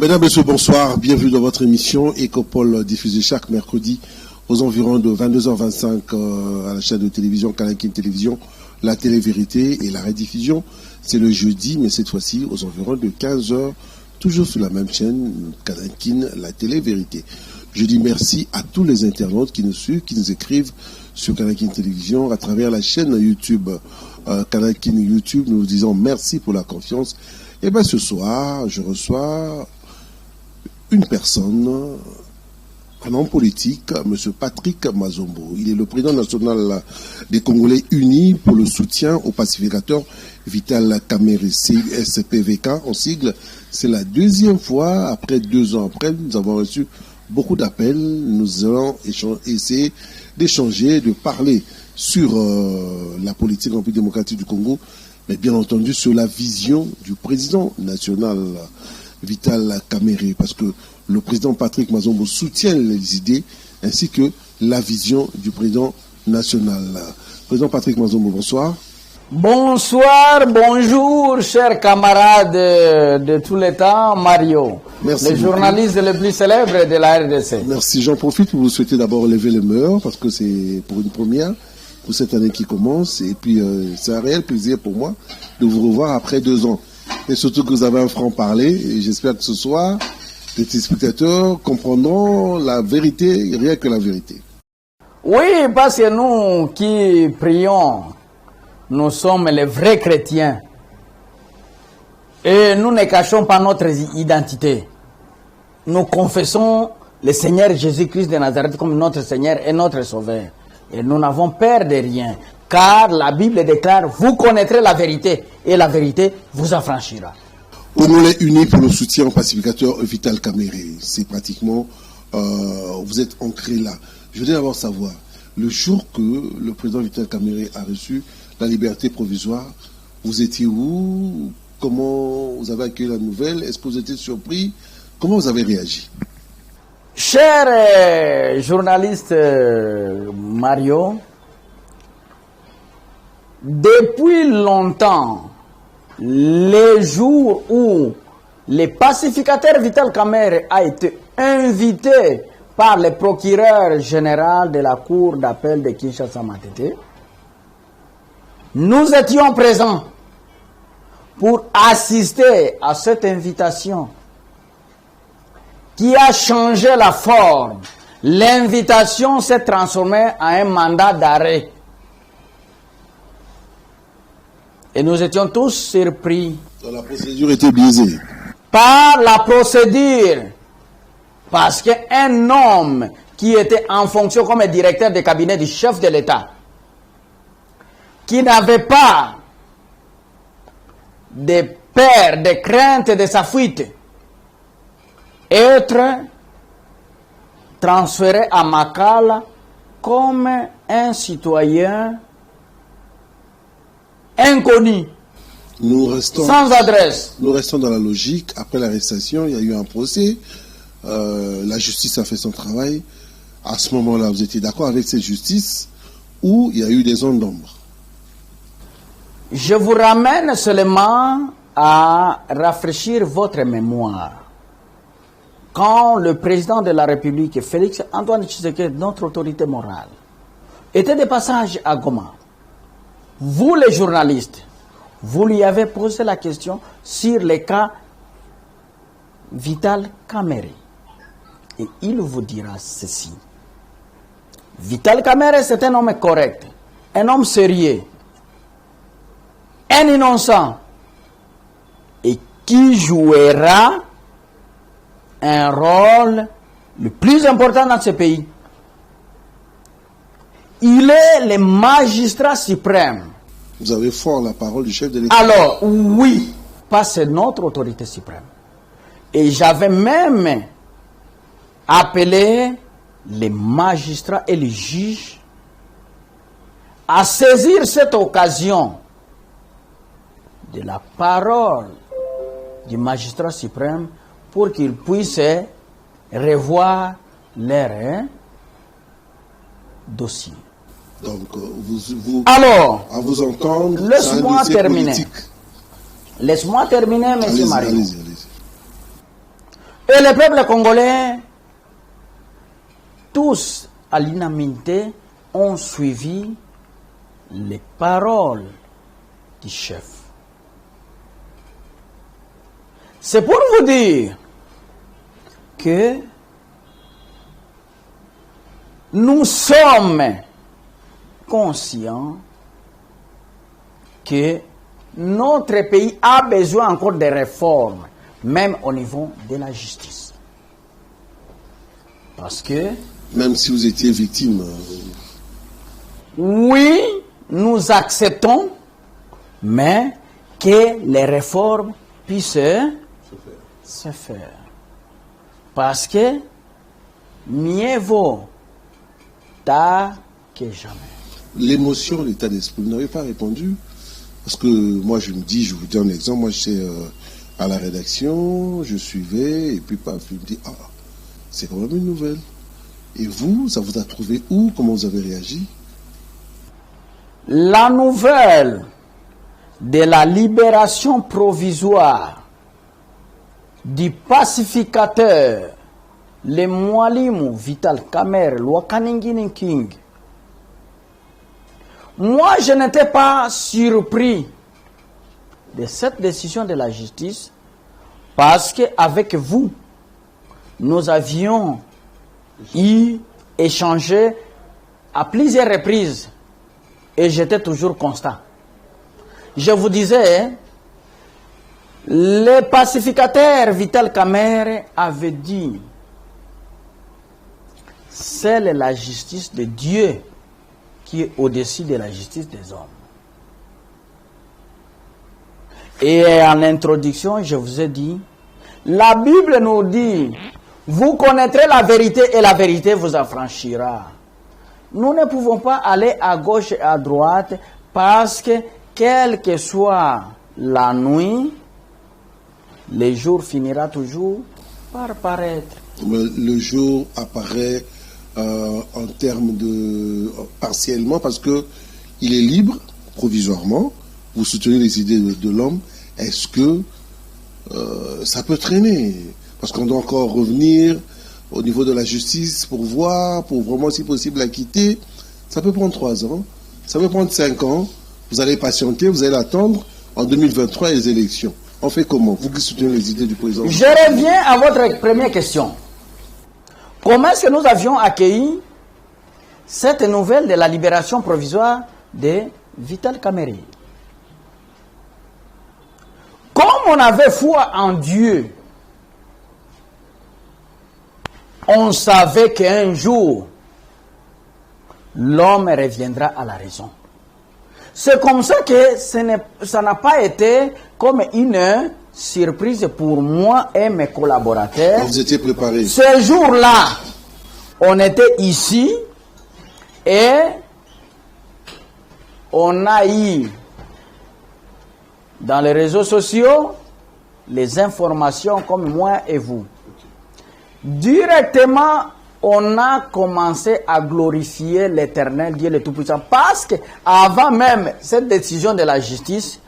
Mesdames, Messieurs, bonsoir. Bienvenue dans votre émission Ecopole diffusée chaque mercredi aux environs de 22h25 à la chaîne de télévision Kanakin Télévision, la télé-vérité, et la rediffusion. C'est le jeudi, mais cette fois-ci aux environs de 15h, toujours sur la même chaîne Kanakin, la télé-vérité. Je dis merci à tous les internautes qui nous suivent, qui nous écrivent sur Kanakin Télévision à travers la chaîne YouTube Kanakin YouTube. Nous vous disons merci pour la confiance. Et bien ce soir, je reçois une personne, un homme politique, M. Patrick Mazombo. Il est le président national des Congolais unis pour le soutien au pacificateur Vital Kamerhe, SPVK en sigle. C'est la deuxième fois, après 2 ans après, nous avons reçu beaucoup d'appels. Nous allons essayer d'échanger, de parler sur la politique en République démocratique du Congo, mais bien entendu sur la vision du président national Vital Kamerhe, parce que le président Patrick Mazombo soutient les idées ainsi que la vision du président national. Président Patrick Mazombo, bonsoir. Bonsoir, bonjour, chers camarades de tous les temps, Mario. Merci. Le journaliste le plus célèbre de la RDC. Merci. J'en profite pour vous souhaiter d'abord lever les mœurs, parce que c'est pour une première, pour cette année qui commence. Et puis, c'est un réel plaisir pour moi de vous revoir après 2 ans. Et surtout que vous avez un franc-parler. Et j'espère que ce soir, les téléspectateurs comprendront la vérité, rien que la vérité. Oui, parce que nous qui prions, nous sommes les vrais chrétiens. Et nous ne cachons pas notre identité. Nous confessons le Seigneur Jésus-Christ de Nazareth comme notre Seigneur et notre Sauveur. Et nous n'avons peur de rien. Car la Bible déclare, vous connaîtrez la vérité et la vérité vous affranchira. Congolais unis pour le soutien au pacificateur Vital Kamerhe. C'est pratiquement, vous êtes ancré là. Je voudrais d'abord savoir, le jour que le président Vital Kamerhe a reçu la liberté provisoire, vous étiez où? Comment vous avez accueilli la nouvelle? Est-ce que vous étiez surpris? Comment vous avez réagi? Cher journaliste Mario, depuis longtemps, les jours où le pacificateur Vital Kamerhe a été invité par le procureur général de la cour d'appel de Kinshasa-Matete, nous étions présents pour assister à cette invitation qui a changé la forme. L'invitation s'est transformée en un mandat d'arrêt. Et nous étions tous surpris. La procédure était biaisée. Par la procédure. Parce qu'un homme qui était en fonction comme directeur de cabinet du chef de l'État, qui n'avait pas de peur, de crainte de sa fuite, être transféré à Makala comme un citoyen inconnu, sans adresse. Nous restons dans la logique. Après l'arrestation, il y a eu un procès. La justice a fait son travail. À ce moment-là, vous étiez d'accord avec cette justice ou il y a eu des zones d'ombre? Je vous ramène seulement à rafraîchir votre mémoire. Quand le président de la République, Félix Antoine Tshisekedi, notre autorité morale, était de passage à Goma, vous les journalistes, vous lui avez posé la question sur le cas Vital Kamerhe. Et il vous dira ceci. Vital Kamerhe, c'est un homme correct, un homme sérieux, un innocent, et qui jouera un rôle le plus important dans ce pays. Il est le magistrat suprême. Vous avez fort la parole du chef de l'État. Alors, oui, parce que c'est notre autorité suprême. Et j'avais même appelé les magistrats et les juges à saisir cette occasion de la parole du magistrat suprême pour qu'ils puissent revoir leur dossier. Donc, alors, à vous entendre, laisse-moi terminer. Laisse-moi terminer, M. Mario. Allez-y. Et le peuple congolais, tous à l'unanimité, ont suivi les paroles du chef. C'est pour vous dire que nous sommes conscients que notre pays a besoin encore de réformes, même au niveau de la justice. Parce que... Même si vous étiez victime... Oui, nous acceptons, mais que les réformes puissent se faire. Parce que mieux vaut tard que jamais. L'émotion, l'état d'esprit, vous n'avez pas répondu. Parce que moi, je vous dis un exemple, moi j'étais à la rédaction, je suivais, et puis paf, je me dis, ah, c'est quand même une nouvelle. Et vous, ça vous a trouvé où? Comment vous avez réagi? La nouvelle de la libération provisoire du pacificateur, le Mwalimu Vital Kamerhe Lwakaningi King. Moi, je n'étais pas surpris de cette décision de la justice parce qu'avec vous, nous avions échangé à plusieurs reprises et j'étais toujours constant. Je vous disais, le pacificateur Vital Kamerhe avait dit, c'est la justice de Dieu qui est au-dessus de la justice des hommes. Et en introduction, je vous ai dit, la Bible nous dit, vous connaîtrez la vérité et la vérité vous affranchira. Nous ne pouvons pas aller à gauche et à droite parce que, quelle que soit la nuit, le jour finira toujours par paraître. Le jour apparaît en termes de partiellement parce que il est libre provisoirement. Vous soutenez les idées de l'homme. Est-ce que ça peut traîner? Parce qu'on doit encore revenir au niveau de la justice pour voir, pour vraiment si possible l'acquitter. Ça peut prendre 3 ans, ça peut prendre 5 ans. Vous allez patienter, vous allez attendre en 2023 les élections. On fait comment? Vous qui soutenez les idées du président. Je reviens à votre première question. Comment est-ce que nous avions accueilli cette nouvelle de la libération provisoire de Vital Kamerhe? Comme on avait foi en Dieu, on savait qu'un jour, l'homme reviendra à la raison. C'est comme ça que ça n'a pas été comme une surprise pour moi et mes collaborateurs. Vous étiez préparés. Ce jour-là, on était ici et on a eu dans les réseaux sociaux les informations comme moi et vous. Directement, on a commencé à glorifier l'Éternel Dieu le Tout-Puissant parce qu'avant même cette décision de la justice,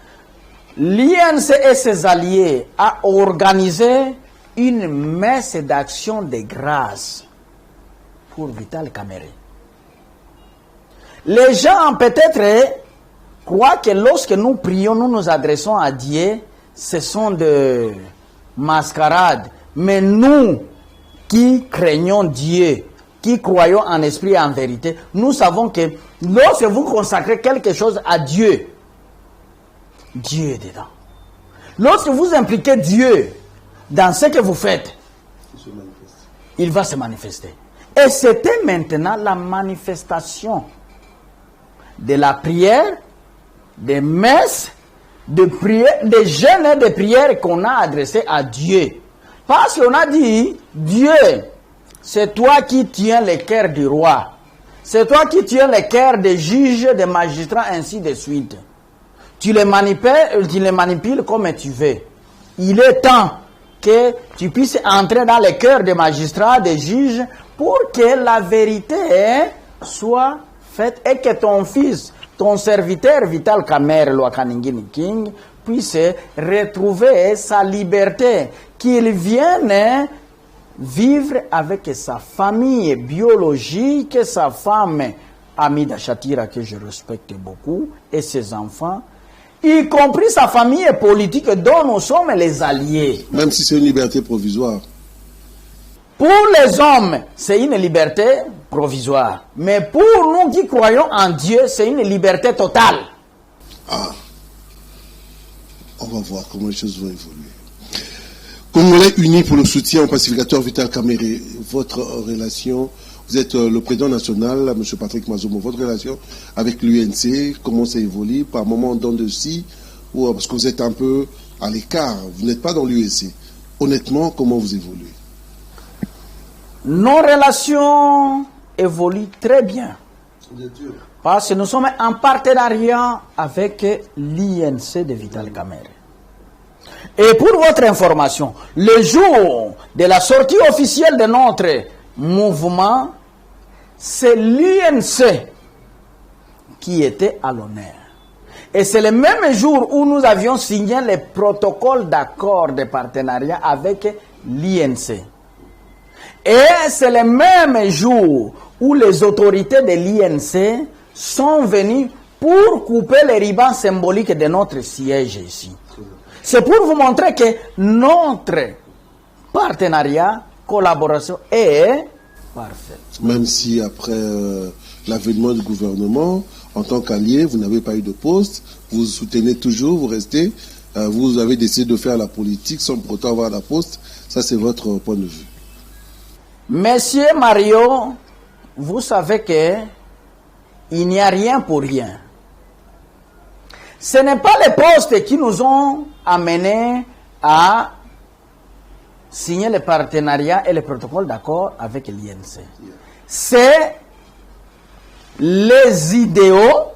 l'INC et ses alliés a organisé une messe d'action de grâce pour Vital Kamerhe. Les gens peut-être croient que lorsque nous prions, nous nous adressons à Dieu, ce sont de mascarades. Mais nous qui craignons Dieu, qui croyons en esprit et en vérité, nous savons que lorsque vous consacrez quelque chose à Dieu, Dieu est dedans. Lorsque vous impliquez Dieu dans ce que vous faites, il va se manifester. Et c'était maintenant la manifestation de la prière, des messes, de prières, des jeûnes et des prières qu'on a adressées à Dieu. Parce qu'on a dit, Dieu, c'est toi qui tiens le cœur du roi. C'est toi qui tiens le cœur des juges, des magistrats, ainsi de suite. Tu les manipules comme tu veux. Il est temps que tu puisses entrer dans le cœur des magistrats, des juges, pour que la vérité soit faite et que ton fils, ton serviteur Vital Kamerhe Lwakaningi King, puisse retrouver sa liberté, qu'il vienne vivre avec sa famille biologique, sa femme Amida Chatira, que je respecte beaucoup, et ses enfants, y compris sa famille politique dont nous sommes les alliés. Même si c'est une liberté provisoire. Pour les hommes, c'est une liberté provisoire. Mais pour nous qui croyons en Dieu, c'est une liberté totale. Ah, on va voir comment les choses vont évoluer. Congolais unis pour le soutien au pacificateur Vital Kamerhe, votre relation, vous êtes le président national, M. Patrick Mazomo, votre relation avec l'UNC, comment ça évolue, par moment dans de si, ou parce que vous êtes un peu à l'écart, vous n'êtes pas dans l'UNC. Honnêtement, comment vous évoluez? Nos relations évoluent très bien. Parce que nous sommes en partenariat avec l'INC de Vital Kamerhe. Et pour votre information, le jour de la sortie officielle de notre mouvement, c'est l'INC qui était à l'honneur. Et c'est le même jour où nous avions signé le protocole d'accord de partenariat avec l'INC. Et c'est le même jour où les autorités de l'INC sont venues pour couper les ribans symboliques de notre siège ici. C'est pour vous montrer que notre partenariat, collaboration est parfait. Même si après l'avènement du gouvernement, en tant qu'allié, vous n'avez pas eu de poste, vous soutenez toujours, vous restez, vous avez décidé de faire la politique sans pour autant avoir la poste, ça c'est votre point de vue. Monsieur Mario, vous savez que il n'y a rien pour rien. Ce n'est pas les postes qui nous ont amenés à signer le partenariat et le protocole d'accord avec l'INC. C'est les idéaux,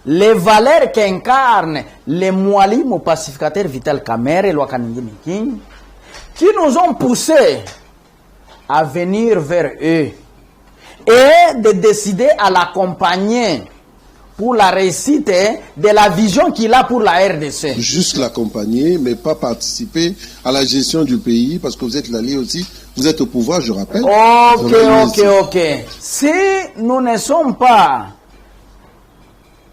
les valeurs qu'incarne le Mwalimu pacificateur Vital Kamerhe, Lwakaningini King, qui nous ont poussés à venir vers eux et de décider à l'accompagner pour la réussite de la vision qu'il a pour la RDC. Juste l'accompagner, mais pas participer à la gestion du pays, parce que vous êtes l'allié aussi, vous êtes au pouvoir, je rappelle. Ok. Si nous ne sommes pas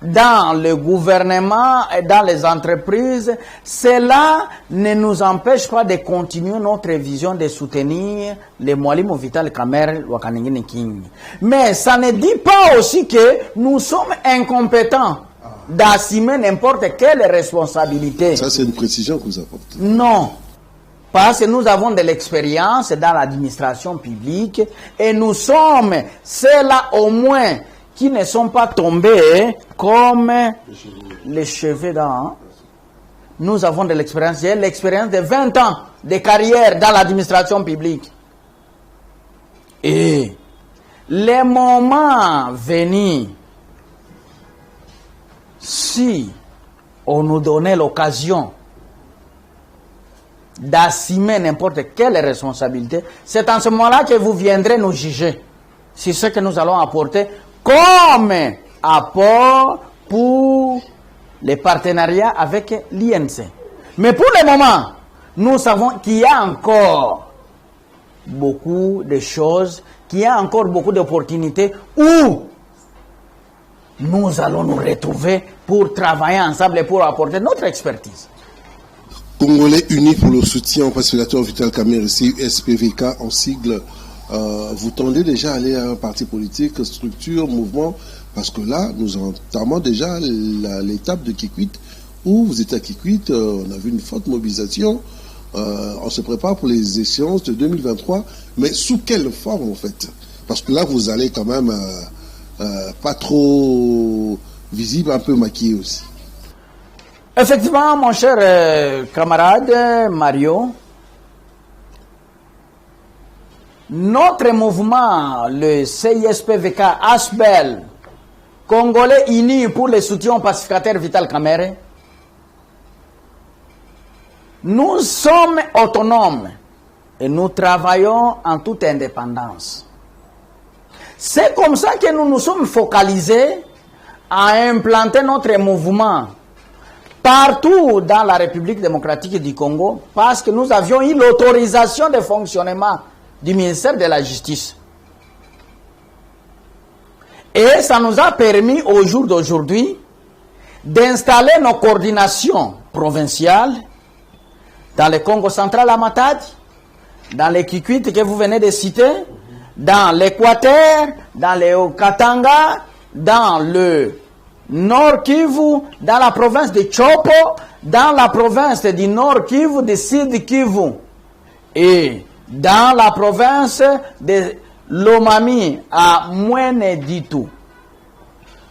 dans le gouvernement et dans les entreprises, cela ne nous empêche pas de continuer notre vision de soutenir le Mwalimu Vital Kamerhe Lwakaningini King. Mais ça ne dit pas aussi que nous sommes incompétents d'assumer n'importe quelle responsabilité. Ça, c'est une précision que vous apportez. Non. Parce que nous avons de l'expérience dans l'administration publique et nous sommes ceux-là au moins qui ne sont pas tombés comme les cheveux dans. Nous avons de l'expérience. J'ai l'expérience de 20 ans de carrière dans l'administration publique. Et les moments venus, si on nous donnait l'occasion d'assumer n'importe quelle responsabilité, c'est en ce moment-là que vous viendrez nous juger sur ce que nous allons apporter comme apport pour les partenariats avec l'INC. Mais pour le moment, nous savons qu'il y a encore beaucoup de choses, qu'il y a encore beaucoup d'opportunités où nous allons nous retrouver pour travailler ensemble et pour apporter notre expertise. Congolais unis pour le soutien au pacificateur Vital Kamerhe, CUSPVK en sigle. Vous tendez déjà à aller à un parti politique, structure, mouvement, parce que là, nous entamons déjà l'étape de Kikwit, où vous êtes à Kikwit, on a vu une forte mobilisation, on se prépare pour les échéances de 2023, mais sous quelle forme en fait? Parce que là, vous allez quand même pas trop visible, un peu maquillé aussi. Effectivement, mon cher camarade Mario, notre mouvement, le CISPVK, ASBEL, Congolais unis pour le soutien au pacificateur Vital Kamerhe, nous sommes autonomes et nous travaillons en toute indépendance. C'est comme ça que nous nous sommes focalisés à implanter notre mouvement partout dans la République démocratique du Congo, parce que nous avions eu l'autorisation de fonctionnement du ministère de la Justice. Et ça nous a permis au jour d'aujourd'hui d'installer nos coordinations provinciales dans le Congo central à Matadi, dans les Kikwit que vous venez de citer, dans l'Équateur, dans le Katanga, dans le Nord Kivu, dans la province de Chopo, dans la province du Nord Kivu, du Sud Kivu, et dans la province de Lomami à Mweneditu.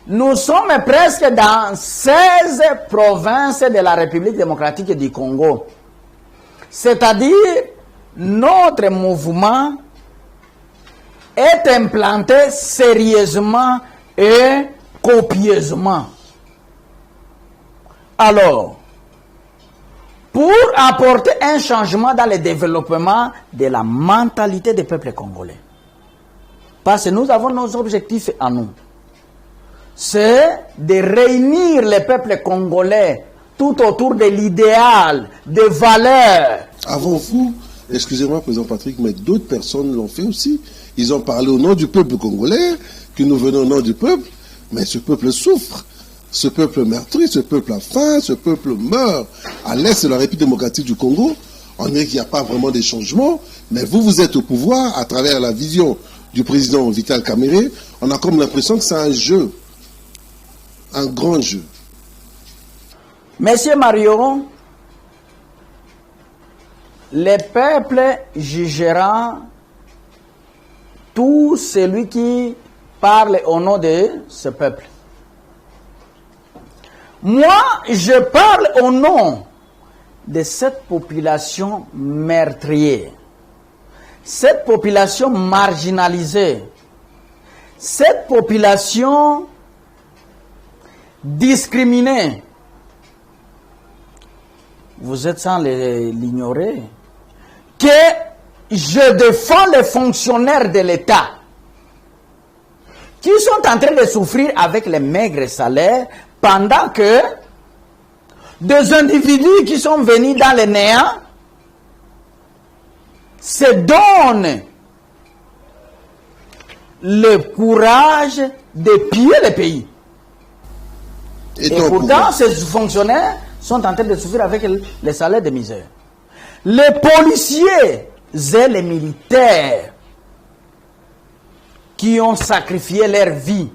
Nous sommes presque dans 16 provinces de la République démocratique du Congo. C'est-à-dire, notre mouvement est implanté sérieusement et copieusement. Alors, pour apporter un changement dans le développement de la mentalité des peuples congolais, parce que nous avons nos objectifs à nous, c'est de réunir les peuples congolais tout autour de l'idéal, des valeurs. Avant vous, excusez-moi, Président Patrick, mais d'autres personnes l'ont fait aussi. Ils ont parlé au nom du peuple congolais, que nous venons au nom du peuple, mais ce peuple souffre. Ce peuple meurtri, ce peuple a faim, ce peuple meurt. À l'est de la République démocratique du Congo, on dirait qu'il n'y a pas vraiment de changement, mais vous êtes au pouvoir à travers la vision du président Vital Kamerhe. On a comme l'impression que c'est un jeu, un grand jeu. Monsieur Mario, le peuple jugera tout celui qui parle au nom de ce peuple. Moi, je parle au nom de cette population meurtrière, cette population marginalisée, cette population discriminée. Vous êtes sans l'ignorer, que je défends les fonctionnaires de l'État qui sont en train de souffrir avec les maigres salaires pendant que des individus qui sont venus dans le néant se donnent le courage de piller le pays. Et pourtant, ces fonctionnaires sont en train de souffrir avec les salaires de misère. Les policiers et les militaires qui ont sacrifié leur vie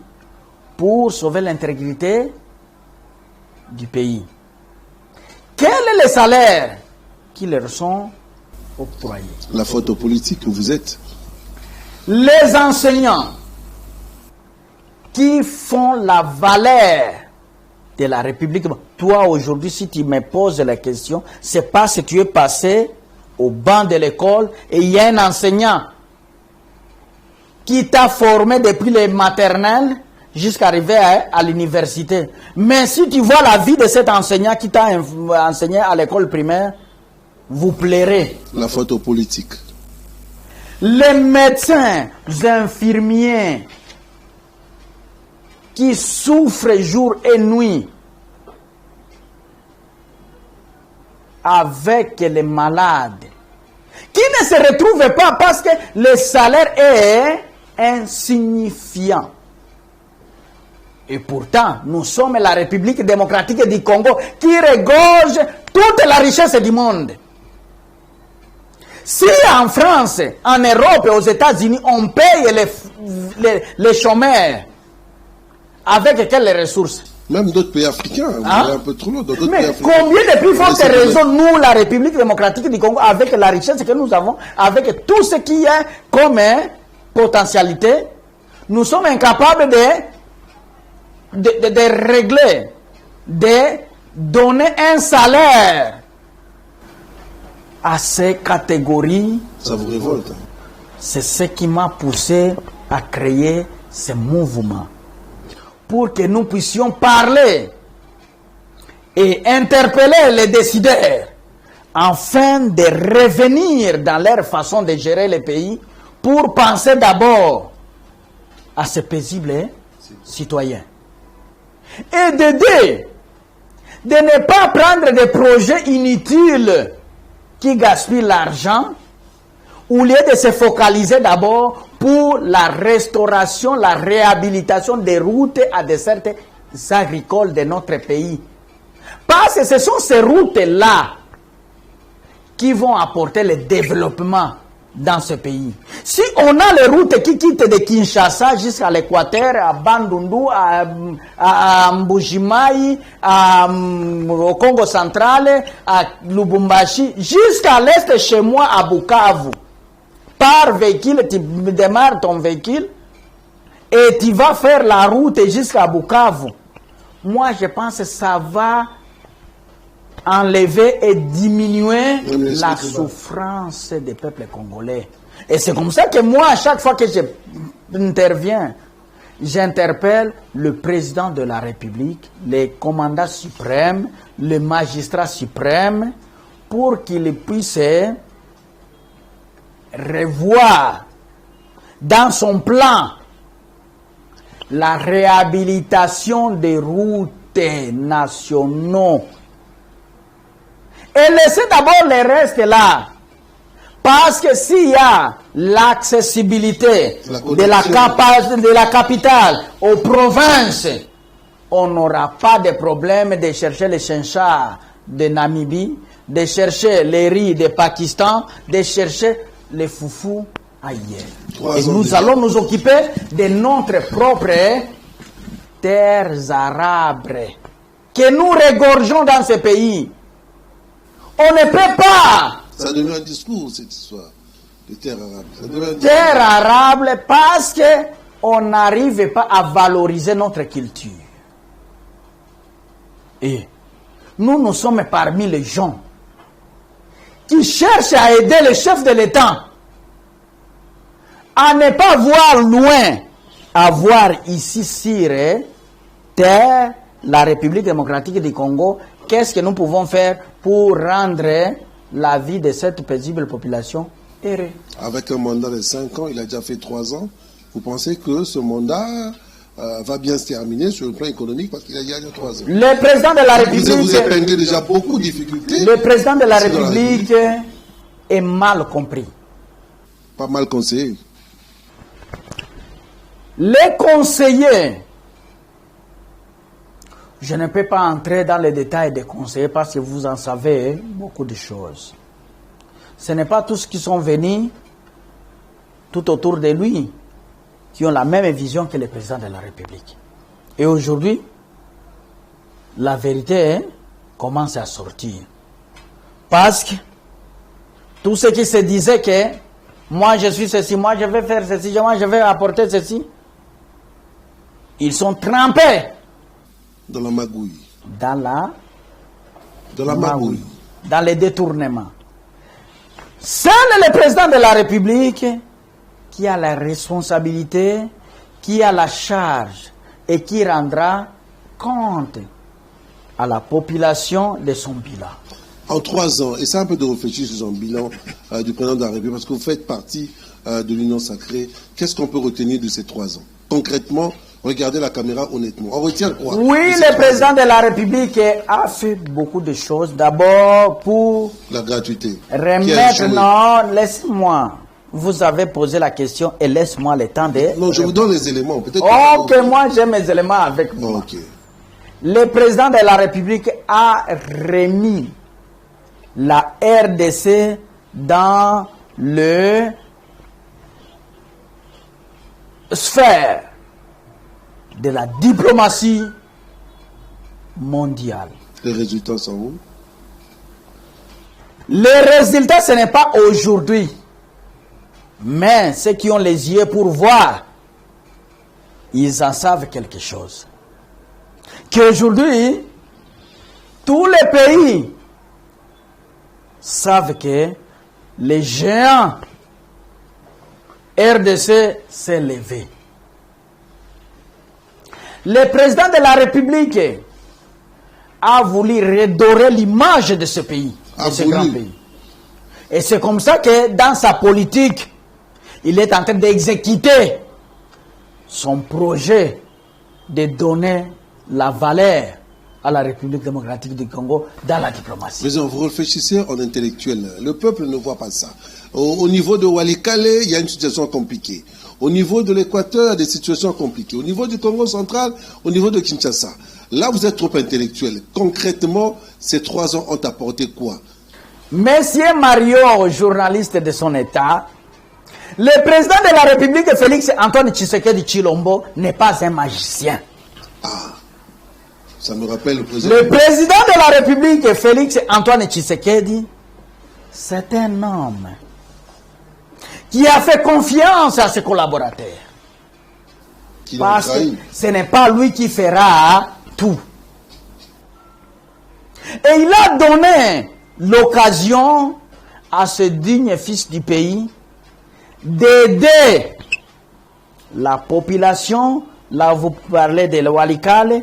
pour sauver l'intégrité du pays. Quel est le salaire qui leur sont octroyés? La faute aux politiques que vous êtes. Les enseignants qui font la valeur de la République. Toi, aujourd'hui, si tu me poses la question, c'est parce que tu es passé au banc de l'école et il y a un enseignant qui t'a formé depuis les maternelles jusqu'à arriver à l'université. Mais si tu vois la vie de cet enseignant qui t'a enseigné à l'école primaire, vous plairez. La faute aux politiques. Les médecins, les infirmiers qui souffrent jour et nuit avec les malades, qui ne se retrouvent pas parce que le salaire est insignifiant. Et pourtant, nous sommes la République démocratique du Congo qui regorge toute la richesse du monde. Si en France, en Europe et aux États-Unis, on paye les chômeurs, avec quelles ressources? Même d'autres pays africains, vous allez un peu trop loin. Mais combien de plus fortes raisons, nous, la République démocratique du Congo, avec la richesse que nous avons, avec tout ce qui est comme potentialité, nous sommes incapables de régler, de donner un salaire à ces catégories. Ça vous révolte. C'est ce qui m'a poussé à créer ce mouvement. Pour que nous puissions parler et interpeller les décideurs afin de revenir dans leur façon de gérer le pays pour penser d'abord à ces paisibles citoyens. Et d'aider, de ne pas prendre des projets inutiles qui gaspillent l'argent au lieu de se focaliser d'abord pour la restauration, la réhabilitation des routes à des certains agricoles de notre pays. Parce que ce sont ces routes-là qui vont apporter le développement dans ce pays. Si on a les routes qui quittent de Kinshasa jusqu'à l'Équateur, à Bandundu, à Mbujimaï, au Congo central, à Lubumbashi, jusqu'à l'est chez moi, à Bukavu, par véhicule, tu démarres ton véhicule et tu vas faire la route jusqu'à Bukavu. Moi, je pense que ça va enlever et diminuer la souffrance des peuples congolais. Et c'est comme ça que moi, à chaque fois que j'interviens, j'interpelle le président de la République, les commandants suprêmes, les magistrats suprêmes, pour qu'ils puissent revoir dans son plan la réhabilitation des routes nationaux. Et laissez d'abord les restes là. Parce que s'il y a l'accessibilité de la capitale aux provinces, on n'aura pas de problème de chercher les chinchas de Namibie, de chercher les riz de Pakistan, de chercher les foufous ailleurs. Et nous allons nous occuper de notre propre terres arabes que nous regorgeons dans ce pays. On ne peut pas. Ça devient un discours, cette histoire de terre arabe. Terre arabe parce qu'on n'arrive pas à valoriser notre culture. Et nous sommes parmi les gens qui cherchent à aider le chef de l'État à ne pas voir loin, à voir ici sur terre, la République démocratique du Congo. Qu'est-ce que nous pouvons faire pour rendre la vie de cette paisible population heureuse? Avec un mandat de 5 ans, il a déjà fait 3 ans. Vous pensez que ce mandat va bien se terminer sur le plan économique parce qu'il y a 3 ans? Le président de la République... Vous épinglez déjà beaucoup de difficultés. Le président de la République est mal compris. Pas mal conseillé. Les conseillers... Je ne peux pas entrer dans les détails des conseillers parce que vous en savez beaucoup de choses. Ce n'est pas tous qui sont venus tout autour de lui qui ont la même vision que le président de la République. Et aujourd'hui, la vérité commence à sortir. Parce que tout ce qui se disait que moi je suis ceci, moi je vais faire ceci, moi je vais apporter ceci, ils sont trempés dans la magouille. Dans la magouille. Dans les détournements. Seul le président de la République qui a la responsabilité, qui a la charge et qui rendra compte à la population de son bilan. En 3 ans, et c'est un peu de réfléchir sur son bilan du président de la République, parce que vous faites partie de l'Union sacrée. Qu'est-ce qu'on peut retenir de ces 3 ans? Concrètement, regardez la caméra honnêtement. On retient quoi? Oui, le président de la République a fait beaucoup de choses. D'abord pour... la gratuité. Remettre... Non, laisse-moi. Vous avez posé la question et laisse-moi le temps de... Non, je vous donne les éléments. Ok, moi j'ai mes éléments avec moi. Okay. Le président de la République a remis la RDC dans le sphère de la diplomatie mondiale. Les résultats sont où? Les résultats, ce n'est pas aujourd'hui. Mais ceux qui ont les yeux pour voir, ils en savent quelque chose. Qu'aujourd'hui, tous les pays savent que les géants RDC s'est levé. Le président de la République a voulu redorer l'image de ce pays, de ce grand pays. Et c'est comme ça que dans sa politique, il est en train d'exécuter son projet de donner la valeur à la République démocratique du Congo dans la diplomatie. Mais vous réfléchissez en intellectuel. Le peuple ne voit pas ça. Au niveau de Walikale, il y a une situation compliquée. Au niveau de l'Équateur, des situations compliquées. Au niveau du Congo central, au niveau de Kinshasa. Là, vous êtes trop intellectuel. Concrètement, ces 3 ans ont apporté quoi? Monsieur Mario, journaliste de son État, le président de la République, Félix Antoine Tshisekedi Tshilombo, n'est pas un magicien. Ah, ça me rappelle le président. Le président de la République, Félix Antoine Tshisekedi, c'est un homme qui a fait confiance à ses collaborateurs. Parce que ce n'est pas lui qui fera tout. Et il a donné l'occasion à ce digne fils du pays d'aider la population, là vous parlez de Walikale,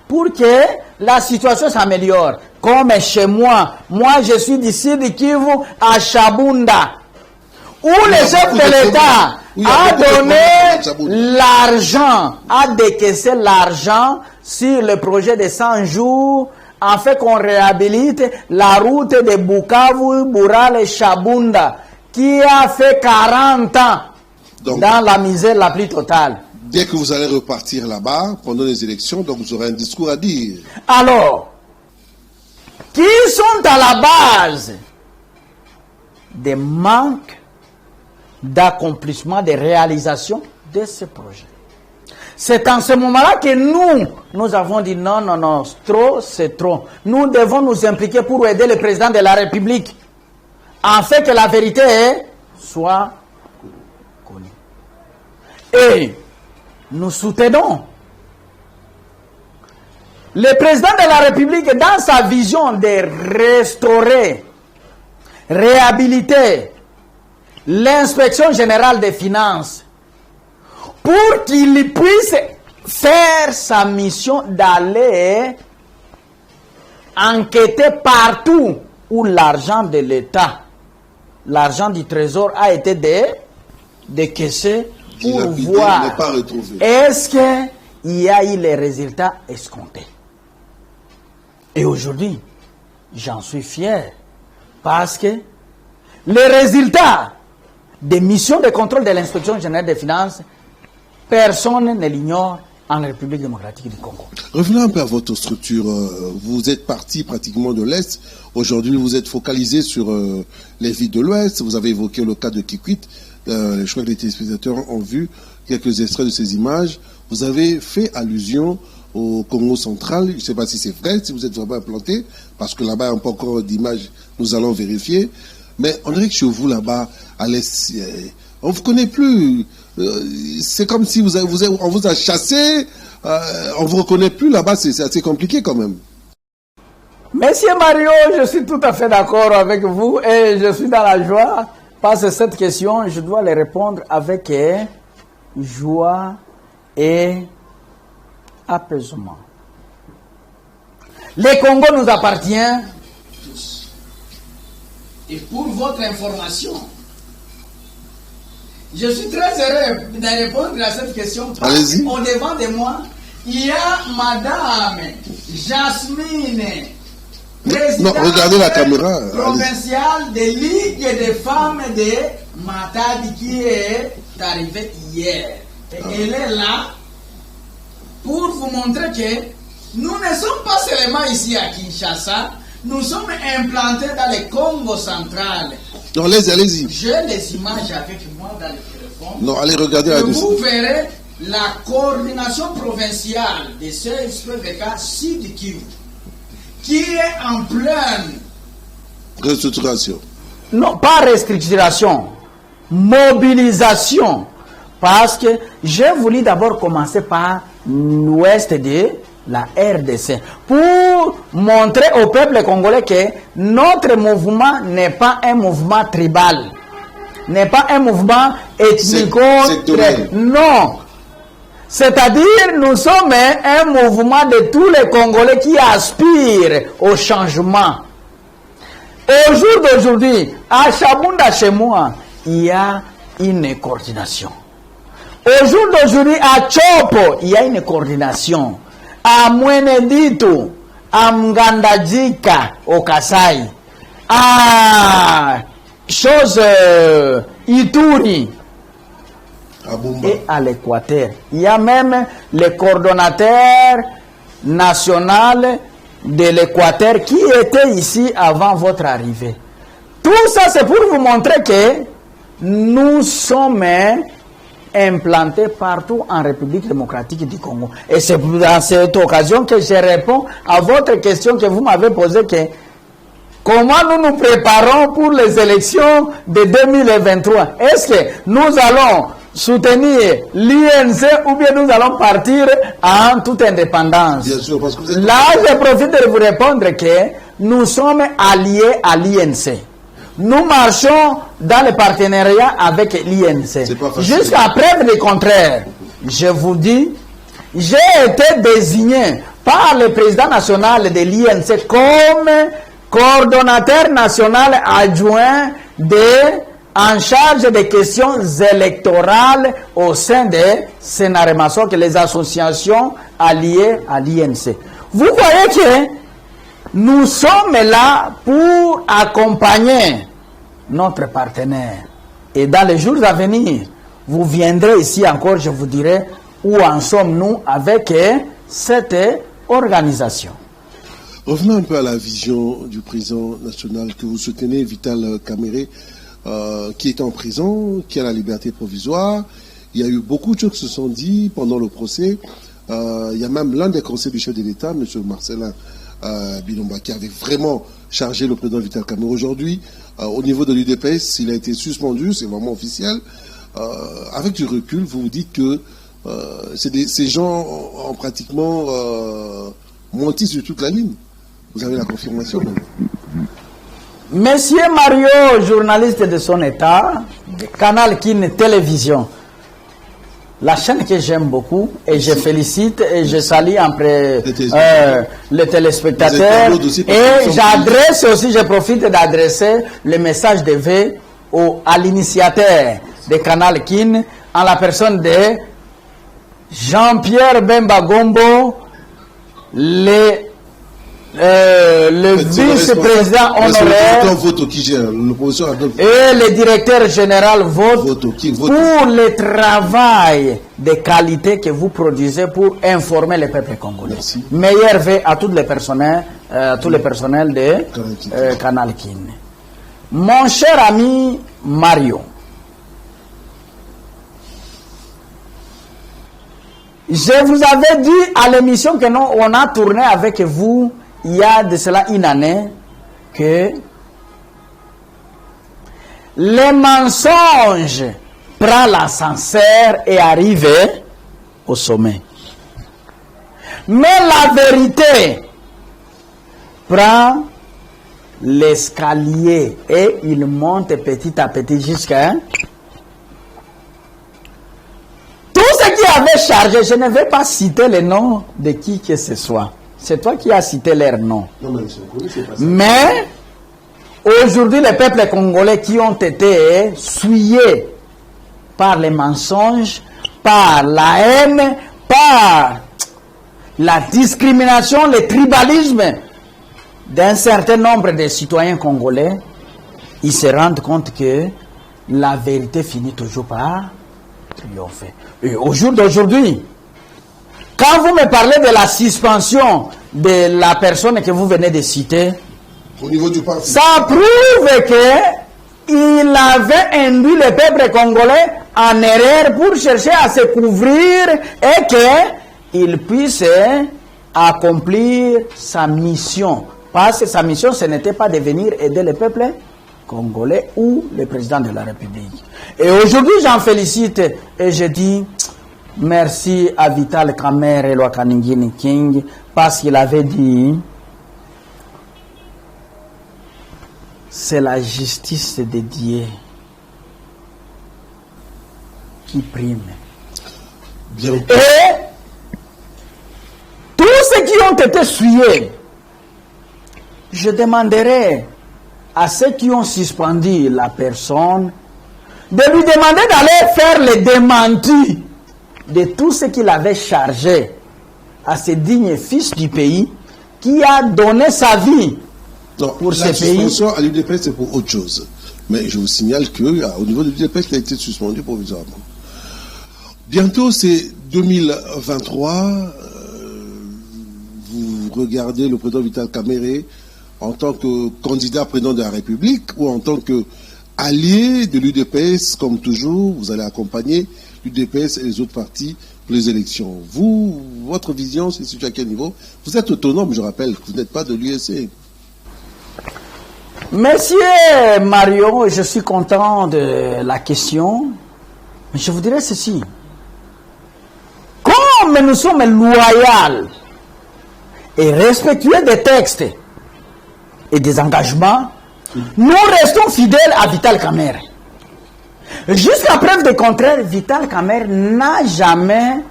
pour que la situation s'améliore. Comme chez moi, je suis d'ici de Kivu à Shabunda, où le chef de l'État a donné l'argent, a décaissé l'argent sur le projet de 100 jours, afin qu'on réhabilite la route de Bukavu, Burale et Shabunda, qui a fait 40 ans donc, dans la misère la plus totale. Dès que vous allez repartir là-bas, pendant les élections, donc vous aurez un discours à dire. Alors, qui sont à la base des manques d'accomplissement, de réalisation de ce projet? C'est en ce moment-là que nous avons dit non, trop, c'est trop. Nous devons nous impliquer pour aider le président de la République, afin que la vérité soit connue. Et nous soutenons le président de la République dans sa vision de restaurer, réhabiliter l'inspection générale des finances, pour qu'il puisse faire sa mission d'aller enquêter partout où l'argent de l'État, l'argent du Trésor a été décaissé pour voir est-ce qu'il y a eu les résultats escomptés. Et aujourd'hui, j'en suis fier parce que les résultats des missions de contrôle de l'inspection générale des finances, personne ne l'ignore en République démocratique du Congo. Revenons un peu à votre structure. Vous êtes parti pratiquement de l'Est. Aujourd'hui, vous êtes focalisé sur les villes de l'Ouest. Vous avez évoqué le cas de Kikwit. Je crois que les téléspectateurs ont vu quelques extraits de ces images. Vous avez fait allusion au Congo central. Je ne sais pas si c'est vrai, si vous êtes vraiment implanté, parce que là-bas, il n'y a pas encore d'images. Nous allons vérifier. Mais on dirait que chez vous, là-bas, à l'Est, on ne vous connaît plus. C'est comme si on vous a chassé, on ne vous reconnaît plus là-bas, c'est assez compliqué quand même. Monsieur Mario, je suis tout à fait d'accord avec vous et je suis dans la joie parce que cette question, je dois les répondre avec joie et apaisement. Le Congo nous appartient tous. Et pour votre information, je suis très heureux de répondre à cette question parce qu'au devant de moi, il y a Madame Jasmine, présidente provinciale de Ligue des femmes de Matadi qui est arrivée hier. Et elle est là pour vous montrer que nous ne sommes pas seulement ici à Kinshasa, nous sommes implantés dans le Congo central. Non, allez-y. J'ai les images avec moi dans le téléphone. Non, allez regarder la vous verrez la coordination provinciale de CSPVK Sud Kivu, qui est en pleine restructuration. Non, pas restructuration, mobilisation. Parce que j'ai voulu d'abord commencer par l'ouest de la RDC pour montrer au peuple congolais que notre mouvement n'est pas un mouvement tribal, n'est pas un mouvement ethnico. Non. C'est-à-dire, nous sommes un mouvement de tous les Congolais qui aspirent au changement. Au jour d'aujourd'hui, à Shabunda, chez moi, il y a une coordination. Au jour d'aujourd'hui, à Chopo, il y a une coordination. À Mwenedito, à Mgandajika, au Kasai, à chose Ituri et à l'Équateur. Il y a même le coordonnateur national de l'Équateur qui était ici avant votre arrivée. Tout ça, c'est pour vous montrer que nous sommes implantés partout en République démocratique du Congo. Et c'est dans cette occasion que je réponds à votre question que vous m'avez posée, que comment nous nous préparons pour les élections de 2023? Est-ce que nous allons soutenir l'INC ou bien nous allons partir en toute indépendance? Bien sûr, parce que vous êtes... Là, je profite de vous répondre que nous sommes alliés à l'INC. Nous marchons dans le partenariat avec l'INC. Jusqu'à preuve du contraire, je vous dis, j'ai été désigné par le président national de l'INC comme coordonnateur national adjoint en charge des questions électorales au sein de Sénaremasoc, les associations alliées à l'INC. Vous voyez que nous sommes là pour accompagner notre partenaire. Et dans les jours à venir, vous viendrez ici encore, je vous dirai où en sommes-nous avec cette organisation. Revenons un peu à la vision du président national que vous soutenez, Vital Kamerhe, qui est en prison, qui a la liberté provisoire. Il y a eu beaucoup de choses qui se sont dites pendant le procès. Il y a même l'un des conseillers du chef de l'État, M. Marcelin Bilomba, qui avait vraiment chargé le président Vital Kamerhe. Aujourd'hui, au niveau de l'UDPS, il a été suspendu, c'est vraiment officiel. Avec du recul, vous vous dites que ces gens ont pratiquement menti sur toute la ligne. Vous avez la confirmation. Monsieur Mario, journaliste de son état, Canal Kin Télévision, la chaîne que j'aime beaucoup, et je félicite et je salue les téléspectateurs, et j'adresse aussi, je profite d'adresser le message de V à l'initiateur de Canal Kin, en la personne de Jean-Pierre Bemba Gombo, le vice-président honoraire et le directeur général vote pour le travail de qualité que vous produisez pour informer le peuple congolais. Merci. Meilleur vœu à tous les personnels, de Canal Kin. Mon cher ami Mario, je vous avais dit à l'émission que nous on a tourné avec vous il y a de cela une année que les mensonges prennent l'ascenseur et arrivent au sommet. Mais la vérité prend l'escalier et il monte petit à petit jusqu'à... Tout ce qui avait chargé, je ne vais pas citer le nom de qui que ce soit. C'est toi qui as cité leur nom. Mais aujourd'hui, les peuples congolais qui ont été souillés par les mensonges, par la haine, par la discrimination, le tribalisme d'un certain nombre de citoyens congolais, ils se rendent compte que la vérité finit toujours par triompher. Et au jour d'aujourd'hui, quand vous me parlez de la suspension de la personne que vous venez de citer, au niveau du parti, ça prouve qu'il avait induit le peuple congolais en erreur pour chercher à se couvrir et qu'il puisse accomplir sa mission. Parce que sa mission, ce n'était pas de venir aider le peuple congolais ou le président de la République. Et aujourd'hui, j'en félicite et je dis... Merci à Vital Kamerhe et Lwakaningini King parce qu'il avait dit c'est la justice de Dieu qui prime. Bien. Et tous ceux qui ont été souillés, je demanderai à ceux qui ont suspendu la personne de lui demander d'aller faire les démentis de tout ce qu'il avait chargé à ce digne fils du pays qui a donné sa vie pour ce pays. La suspension à l'UDPS, c'est pour autre chose. Mais je vous signale qu'au niveau de l'UDPS, il a été suspendu provisoirement. Bientôt, c'est 2023. Vous regardez le président Vital Kamerhe en tant que candidat président de la République ou en tant qu'allié de l'UDPS, comme toujours, vous allez accompagner l'UDPS et les autres partis pour les élections. Vous, votre vision, c'est situé à quel niveau? Vous êtes autonome, je rappelle, vous n'êtes pas de l'USC. Monsieur Mario, je suis content de la question. Je vous dirais ceci. Comme nous sommes loyaux et respectueux des textes et des engagements, nous restons fidèles à Vital Kamerhe. Jusqu'à preuve du contraire, Vital Kamerhe n'a jamais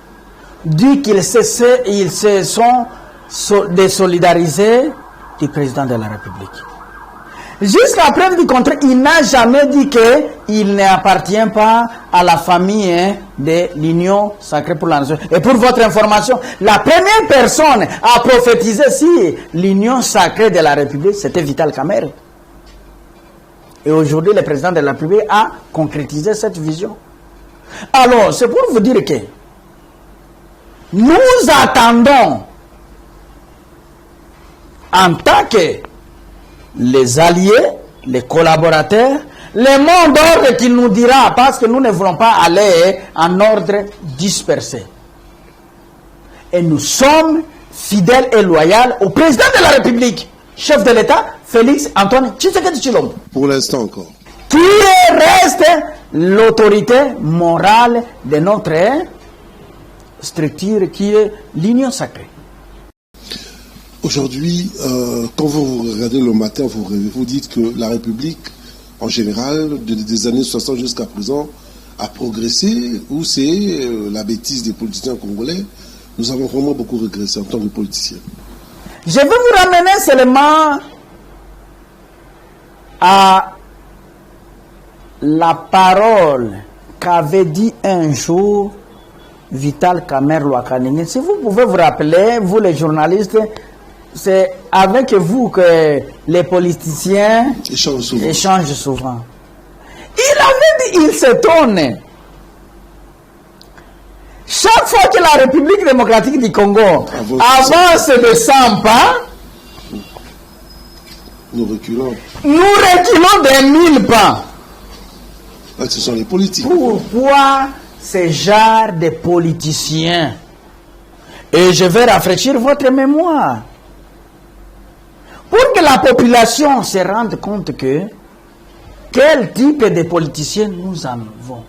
dit qu'ils se sont désolidarisés du président de la République. Jusqu'à preuve du contraire, il n'a jamais dit qu'il n'appartient pas à la famille de l'Union sacrée pour la nation. Et pour votre information, la première personne à prophétiser si l'Union sacrée de la République, c'était Vital Kamerhe. Et aujourd'hui, le président de la République a concrétisé cette vision. Alors, c'est pour vous dire que nous attendons, en tant que les alliés, les collaborateurs, le mot d'ordre qu'il nous dira, parce que nous ne voulons pas aller en ordre dispersé. Et nous sommes fidèles et loyaux au président de la République, chef de l'État, Félix Antoine Tshisekedi Tshilombo. Pour l'instant encore. Qui reste l'autorité morale de notre structure qui est l'Union sacrée. Aujourd'hui, quand vous regardez le matin, vous dites que la République, en général, des années 60 jusqu'à présent, a progressé, ou c'est la bêtise des politiciens congolais. Nous avons vraiment beaucoup régressé en tant que politiciens. Je vais vous ramener seulement à la parole qu'avait dit un jour Vital Kamerhe Lwakanini. Si vous pouvez vous rappeler, vous les journalistes, c'est avec vous que les politiciens échangent souvent. Il avait dit, il s'étonne. Chaque fois que la République démocratique du Congo avance de 100 pas, nous reculons. Nous reculons de 1000 pas. Ah, ce sont les politiques. Pourquoi ce genre de politiciens? Et je vais rafraîchir votre mémoire. Pour que la population se rende compte que quel type de politiciens nous avons.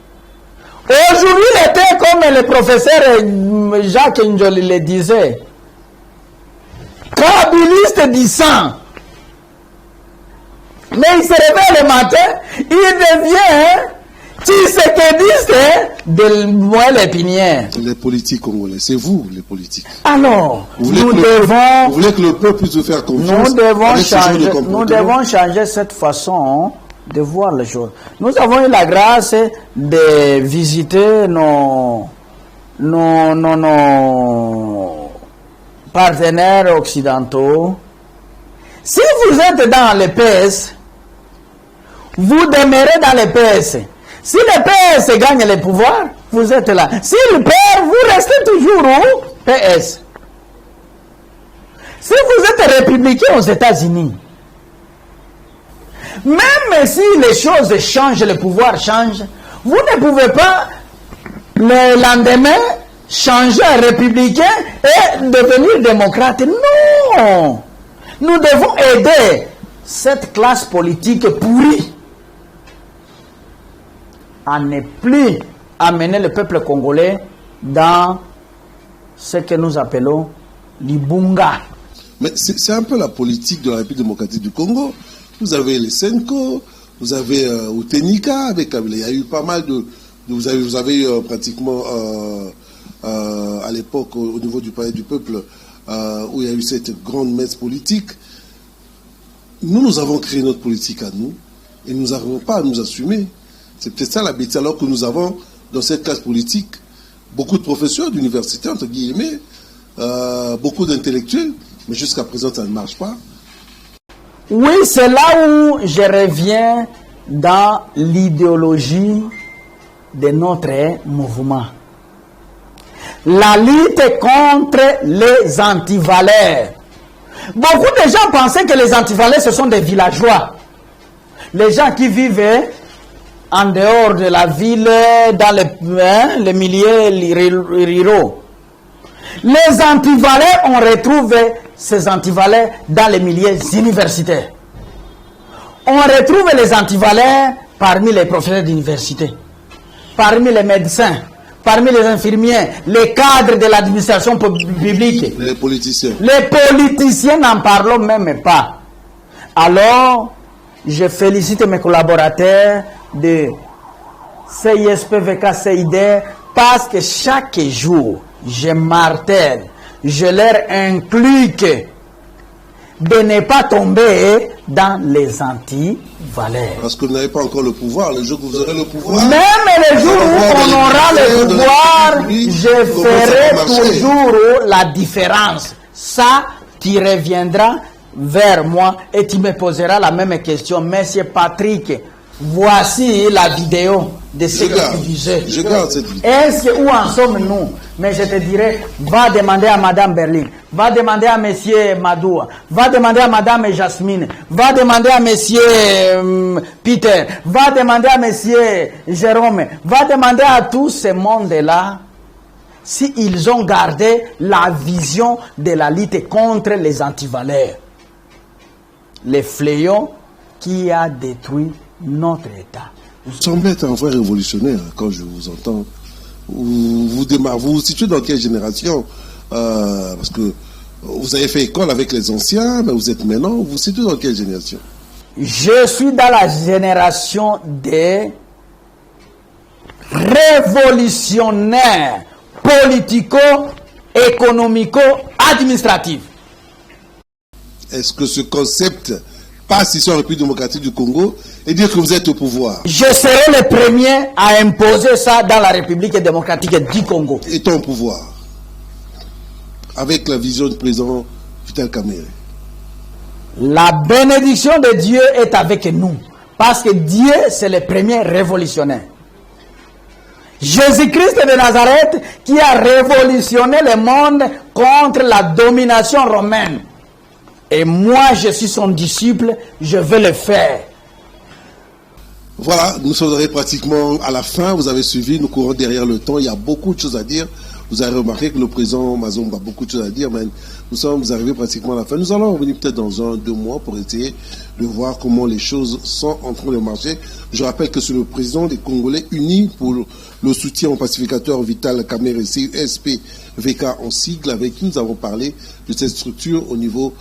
Aujourd'hui, il était comme le professeur Jacques Njoli le disait, kabiliste du sang. Mais il se réveille le matin, il devient tshisekediste de moelle épinière. Les politiques congolais, c'est vous les politiques. Alors, vous voulez que le peuple puisse vous faire confiance. Nous devons changer cette façon de voir les choses. Nous avons eu la grâce de visiter nos partenaires occidentaux. Si vous êtes dans le PS, vous demeurez dans le PS. Si le PS gagne le pouvoir, vous êtes là. S'il perd, vous restez toujours au PS. Si vous êtes républicain aux États-Unis, même si les choses changent, le pouvoir change, vous ne pouvez pas le lendemain changer un républicain et devenir démocrate. Non! Nous devons aider cette classe politique pourrie à ne plus amener le peuple congolais dans ce que nous appelons l'Ibunga. Mais c'est un peu la politique de la République démocratique du Congo. Vous avez les Senko, vous avez Utenika, il y a eu pas mal de... Vous avez pratiquement, à l'époque, au niveau du Palais du Peuple, où il y a eu cette grande messe politique. Nous avons créé notre politique à nous, et nous n'arrivons pas à nous assumer. C'est peut-être ça la bêtise, alors que nous avons, dans cette classe politique, beaucoup de professeurs d'université, entre guillemets, beaucoup d'intellectuels, mais jusqu'à présent, ça ne marche pas. Oui, c'est là où je reviens dans l'idéologie de notre mouvement. La lutte contre les antivaleurs. Beaucoup de gens pensaient que les antivaleurs, ce sont des villageois. Les gens qui vivent en dehors de la ville, dans les milieux ruraux. Les antivaleurs, on retrouve ces antivaleurs dans les milieux universitaires. On retrouve les antivaleurs parmi les professeurs d'université, parmi les médecins, parmi les infirmiers, les cadres de l'administration publique. Les politiciens. Les politiciens n'en parlons même pas. Alors, je félicite mes collaborateurs de CISP, VK, CID, parce que chaque jour, je martèle, je leur inculque de ne pas tomber dans les anti-valeurs. Parce que vous n'avez pas encore le pouvoir. Le jour que vous aurez le pouvoir... Même le jour où on aura le pouvoir, je ferai toujours la différence. Ça, tu reviendras vers moi et tu me poseras la même question. Monsieur Patrick, voici la vidéo de ce que tu disais. Je garde cette vidéo. Est-ce où en sommes-nous? Mais je te dirais, va demander à Madame Berlin, va demander à Monsieur Madoua, va demander à Madame Jasmine, va demander à Monsieur Peter, va demander à Monsieur Jérôme, va demander à tous ces mondes-là s'ils ont gardé la vision de la lutte contre les antivaleurs. Les fléaux qui a détruit notre État. Vous semblez être un vrai révolutionnaire quand je vous entends. Vous vous situez dans quelle génération? Parce que vous avez fait école avec les anciens, mais vous êtes maintenant, vous vous situez dans quelle génération? Je suis dans la génération des révolutionnaires politico-économico-administratifs. Est-ce que ce concept passe ici en République démocratique du Congo et dire que vous êtes au pouvoir? Je serai le premier à imposer ça dans la République démocratique du Congo. Étant au pouvoir, avec la vision du président Vital Kamerhe. La bénédiction de Dieu est avec nous, parce que Dieu, c'est le premier révolutionnaire. Jésus-Christ de Nazareth qui a révolutionné le monde contre la domination romaine. Et moi, je suis son disciple, je vais le faire. Voilà, nous sommes pratiquement à la fin. Vous avez suivi, nous courons derrière le temps. Il y a beaucoup de choses à dire. Vous avez remarqué que le président Mazomba a beaucoup de choses à dire, mais nous sommes arrivés pratiquement à la fin. Nous allons revenir peut-être dans 1-2 mois pour essayer de voir comment les choses sont en train de marcher. Je rappelle que c'est le président des Congolais unis pour le soutien au pacificateur Vital Kamerhe, CISP VK en sigle, avec qui nous avons parlé de cette structure au niveau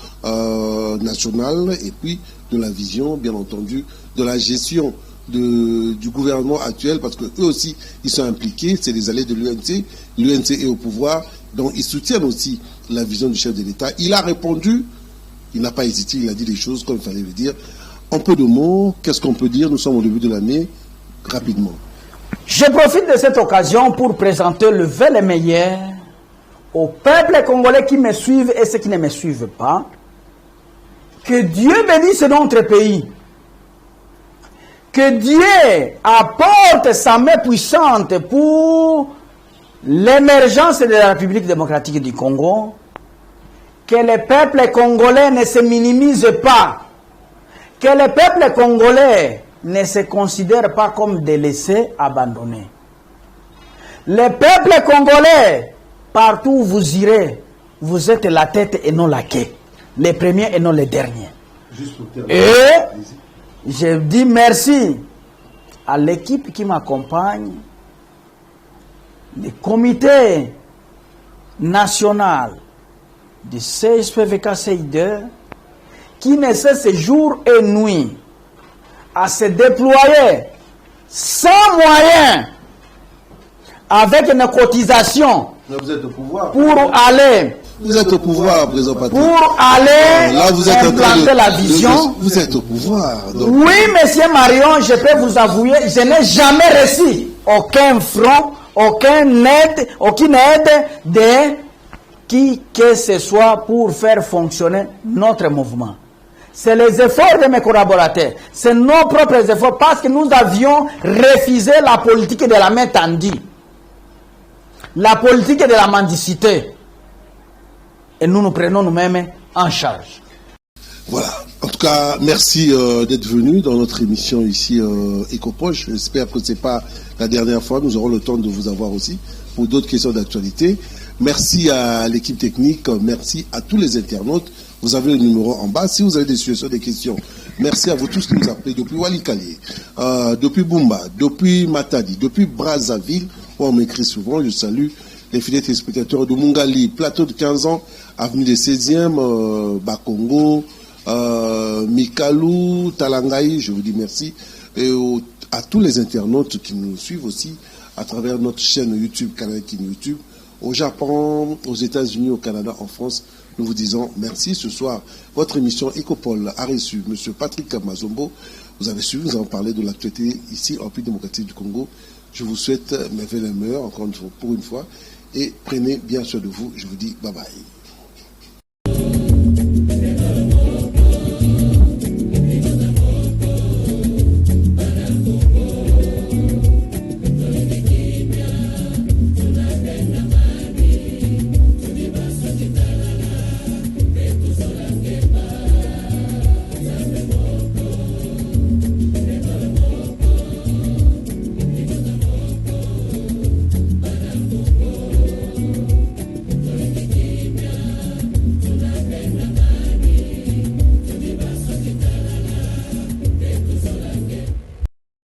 national et puis de la vision, bien entendu, de la gestion du gouvernement actuel, parce que eux aussi ils sont impliqués, c'est les alliés de l'UNC. L'UNC est au pouvoir, donc ils soutiennent aussi la vision du chef de l'État. Il a répondu, il n'a pas hésité, il a dit les choses comme il fallait le dire. En peu de mots, qu'est-ce qu'on peut dire? Nous sommes au début de l'année, rapidement. Je profite de cette occasion pour présenter le vœu le meilleur aux peuples congolais qui me suivent et ceux qui ne me suivent pas. Que Dieu bénisse notre pays. Que Dieu apporte sa main puissante pour l'émergence de la République démocratique du Congo. Que le peuple congolais ne se minimise pas. Que le peuple congolais ne se considère pas comme des laissés abandonnés. Le peuple congolais, partout où vous irez, vous êtes la tête et non la queue. Les premiers et non les derniers. Et je dis merci à l'équipe qui m'accompagne, le comité national du CSPVK-CID, qui ne cesse jour et nuit à se déployer sans moyens, avec une cotisation, vous êtes au pouvoir. Pour aller... Vous êtes au pouvoir, président Patrick. Pour aller là, vous êtes implanter la vision. Vous êtes au pouvoir. Donc. Oui, monsieur Marion, je peux vous avouer, je n'ai jamais reçu aucun franc, aucune aide de qui que ce soit pour faire fonctionner notre mouvement. c'est les efforts de mes collaborateurs, c'est nos propres efforts, parce que nous avions refusé la politique de la main tendue, la politique de la mendicité. Et nous nous prenons nous-mêmes en charge. Voilà. En tout cas, merci d'être venu dans notre émission ici Ecopoche. J'espère que ce n'est pas la dernière fois. Nous aurons le temps de vous avoir aussi pour d'autres questions d'actualité. Merci à l'équipe technique. Merci à tous les internautes. Vous avez le numéro en bas. Si vous avez des suggestions, des questions, merci à vous tous qui nous appelez depuis Walikale, depuis Bumba, depuis Matadi, depuis Brazzaville, où on m'écrit souvent. Je salue les fidèles téléspectateurs de Mungali, plateau de 15 ans, avenue des 16e, Bakongo, Mikalou, Talangaï, je vous dis merci. Et à tous les internautes qui nous suivent aussi à travers notre chaîne YouTube, Kanankin YouTube, au Japon, aux États-Unis, au Canada, en France, nous vous disons merci. Ce soir, votre émission Ecopole a reçu M. Patrick Mazombo. Vous avez suivi, nous avons parlé de l'actualité ici en République démocratique du Congo. Je vous souhaite mes meilleurs, encore une fois, pour une fois, et prenez bien soin de vous. Je vous dis bye bye.